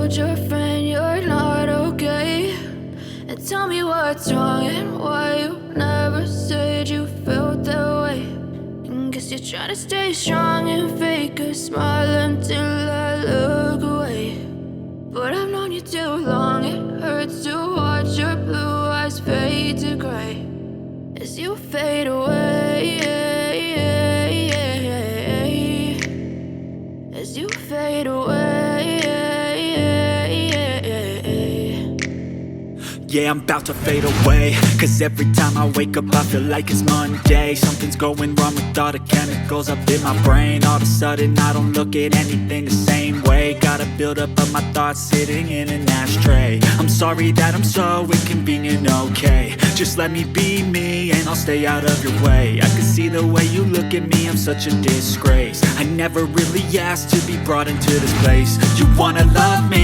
told your friend you're not okay, and tell me what's wrong and why you never said you felt that way. And guess you're trying to stay strong and fake a smile until I look away. But I've known you too long, it hurts to watch your blue eyes fade to gray as you fade away, as you fade away. Yeah, I'm about to fade away, cause every time I wake up I feel like it's Monday. Something's going wrong with all the chemicals up in my brain. All of a sudden I don't look at anything the same way. Got a buildup of my thoughts sitting in an ashtray. I'm sorry that I'm so inconvenient, okay. Just let me be me and I'll stay out of your way. I can see the way you look at me, I'm such a disgrace. I never really asked to be brought into this place. You wanna love me,